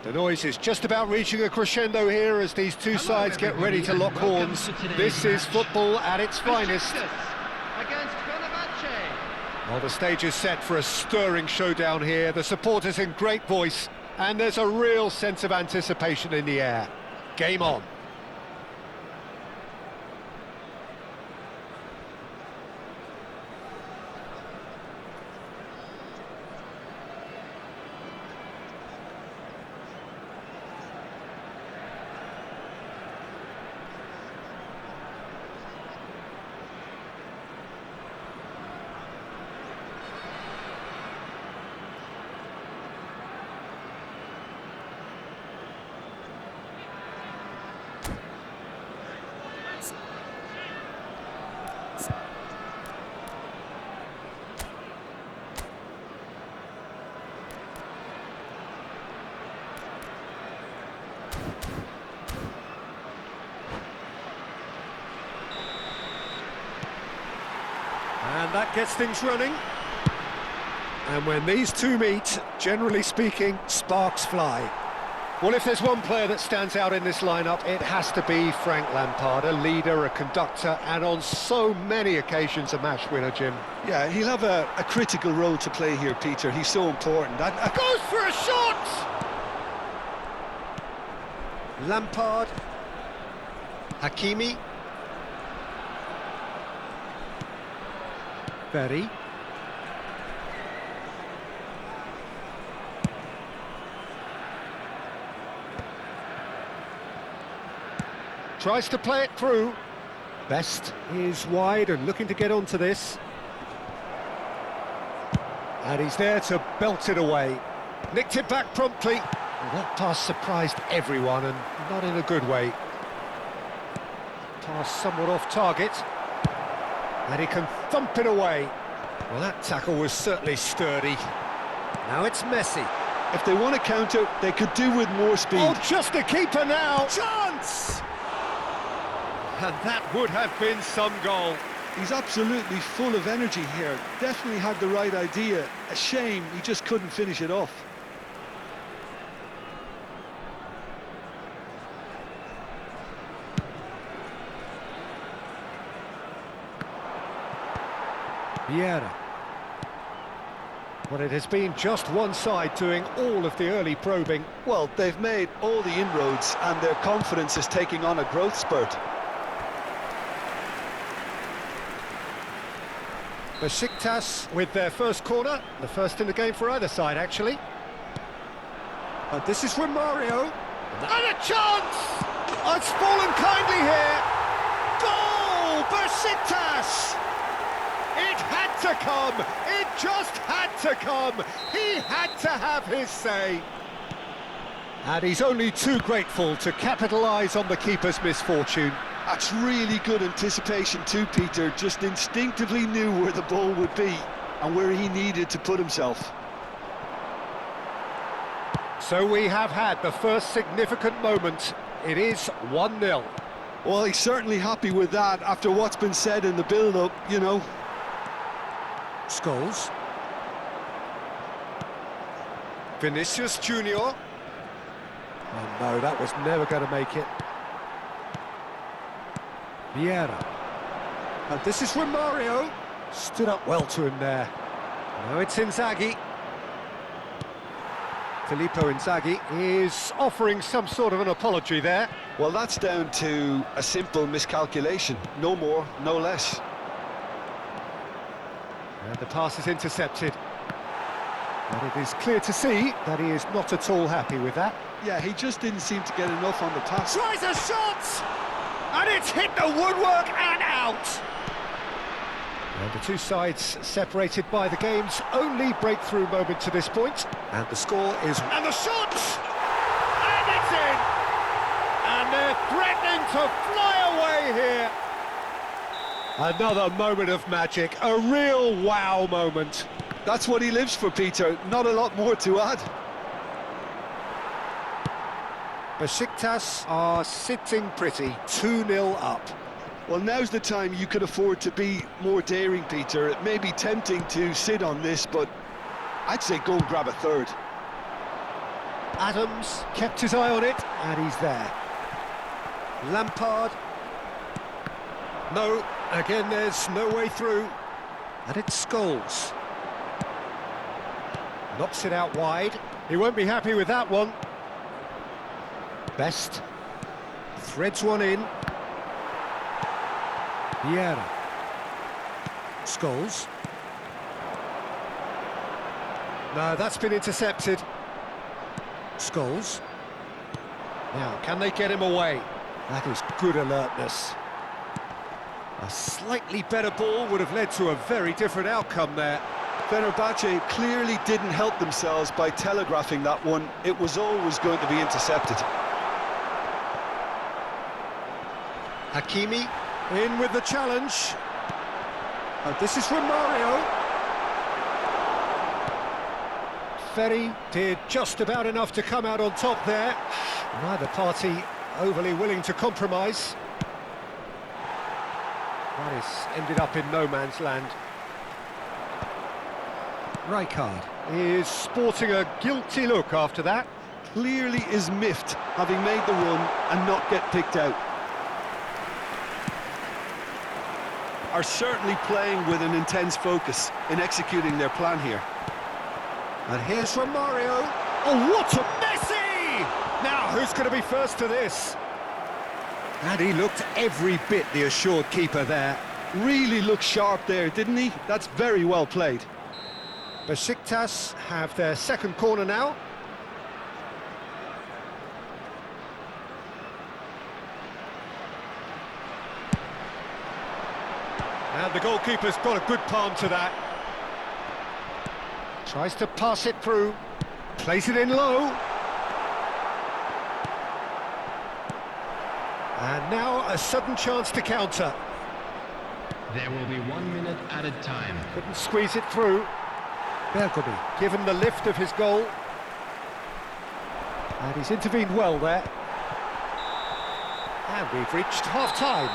The noise is just about reaching a crescendo here as these two sides get ready to lock horns. This is football at its finest. Well, the stage is set for a stirring showdown here. The supporters in great voice, and there's a real sense of anticipation in the air. Game on. And that gets things running. And when these two meet, generally speaking, sparks fly. Well, if there's one player that stands out in this lineup, it has to be Frank Lampard, a leader, a conductor, and on so many occasions a match winner, Jim. Yeah, he'll have a critical role to play here, Peter. He's so important. Goes for a shot! Lampard. Hakimi. Berry. Tries to play it through. Best is wide and looking to get onto this. And he's there to belt it away. Nicked it back promptly. Well, that pass surprised everyone and not in a good way. Pass somewhat off target. And he can thump it away. Well, that tackle was certainly sturdy. Now it's Messi. If they want to counter, they could do with more speed. Oh, just a keeper now! Chance! And that would have been some goal. He's absolutely full of energy here. Definitely had the right idea. A shame he just couldn't finish it off. Vieira. Well, it has been just one side doing all of the early probing. Well, they've made all the inroads and their confidence is taking on a growth spurt. Besiktas with their first corner, the first in the game for either side, actually. But this is from Mario. And a chance! Oh, it's fallen kindly here. Goal! Besiktas! It had to come! It just had to come! He had to have his say! And he's only too grateful to capitalise on the keeper's misfortune. That's really good anticipation too, Peter. Just instinctively knew where the ball would be and where he needed to put himself. So we have had the first significant moment. It is 1-0. Well, he's certainly happy with that after what's been said in the build-up, you know. Scholes. Vinicius Junior. Oh no, that was never going to make it. Vieira. And this is from Mario. Stood up well to him there. Now it's Inzaghi. Filippo Inzaghi is offering some sort of an apology there. Well, that's down to a simple miscalculation. No more, no less. And the pass is intercepted. But it is clear to see that he is not at all happy with that. Yeah, he just didn't seem to get enough on the pass. Tries a shot! And it's hit the woodwork and out! And the two sides separated by the game's only breakthrough moment to this point. And the score is... And the shot! And it's in! And they're threatening to fly away here. Another moment of magic, a real wow moment. That's what he lives for, Peter. Not a lot more to add. Besiktas are sitting pretty, 2-0 up. Well, now's the time you could afford to be more daring, Peter. It may be tempting to sit on this, but I'd say go and grab a third. Adams kept his eye on it, and he's there. Lampard. No, again there's no way through. And it's Scholes. Knocks it out wide. He won't be happy with that one. Best. Threads one in. Vieira. Scholes. No, that's been intercepted. Scholes. Now, can they get him away? That is good alertness. A slightly better ball would have led to a very different outcome there. Fenerbahce clearly didn't help themselves by telegraphing that one. It was always going to be intercepted. Hakimi in with the challenge. And this is from Mario. Ferry did just about enough to come out on top there. Neither party overly willing to compromise. That has ended up in no man's land. Rijkaard is sporting a guilty look after that. Clearly is miffed, having made the run and not get picked out. Are certainly playing with an intense focus in executing their plan here. And here's from Mario. Oh, what a Messi! Now, who's going to be first to this? And he looked every bit the assured keeper there. Really looked sharp there, didn't he? That's very well played. Besiktas have their second corner now. And the goalkeeper's got a good palm to that. Tries to pass it through. Plays it in low. And now a sudden chance to counter. There will be 1 minute added time. Couldn't squeeze it through. Bergomi given the lift of his goal. And he's intervened well there. And we've reached half-time.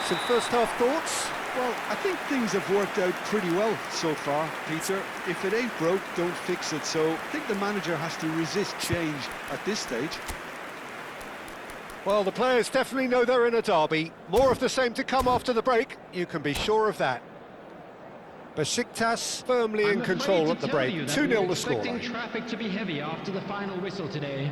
Some first-half thoughts? Well, I think things have worked out pretty well so far, Peter. If it ain't broke, don't fix it. So I think the manager has to resist change at this stage. Well, the players definitely know they're in a derby. More of the same to come after the break, you can be sure of that. Besiktas firmly in control at the break. 2-0 the score. Expecting traffic to be heavy after the final whistle today.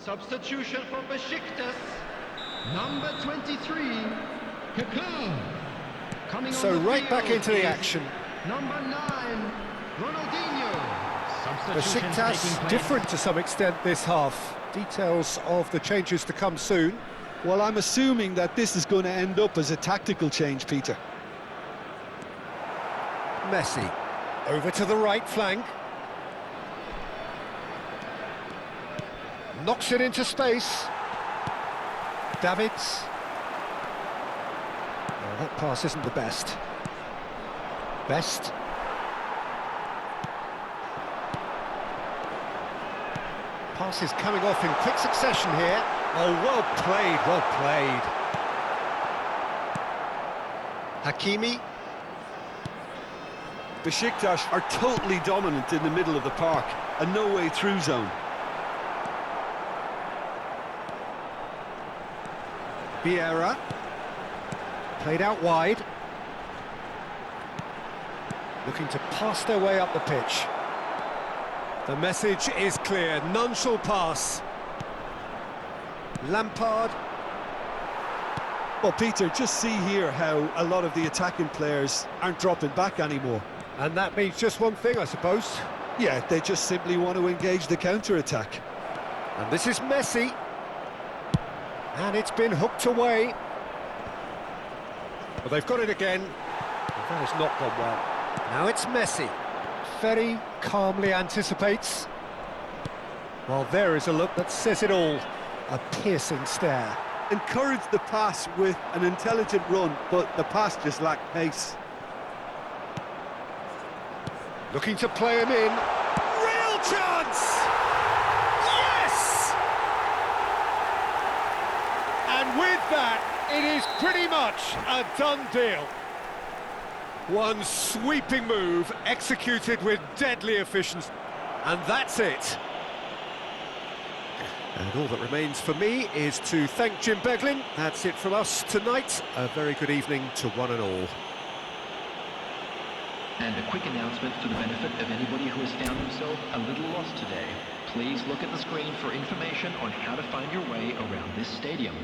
Substitution for Besiktas, number 23, KAÇTI. Coming So on the right back field into the is action. Number 9, Ronaldinho. Substitution taking Besiktas place. different to some extent this half. Details of the changes to come soon. Well, I'm assuming that this is going to end up as a tactical change, Peter. Messi over to the right flank. Knocks it into space. Davids. Oh, that pass isn't the best. Best. Pass is coming off in quick succession here. Oh, well played, well played. Hakimi. Besiktas are totally dominant in the middle of the park, a no-way through zone. Vieira. Played out wide. Looking to pass their way up the pitch. The message is clear, none shall pass. Lampard. Well, Peter, just see here how a lot of the attacking players aren't dropping back anymore. And that means just one thing, I suppose. Yeah, they just simply want to engage the counter-attack. And this is Messi. And it's been hooked away. Well, they've got it again. But that has not gone well. Now it's Messi. Very calmly anticipates. Well, there is a look that says it all. A piercing stare. Encouraged the pass with an intelligent run, but the pass just lacked pace. Looking to play him in. Real chance! Yes! And with that, it is pretty much a done deal. One sweeping move, executed with deadly efficiency. And that's it. And all that remains for me is to thank Jim Beglin. That's it from us tonight. A very good evening to one and all. And a quick announcement for the benefit of anybody who has found himself a little lost today. Please look at the screen for information on how to find your way around this stadium.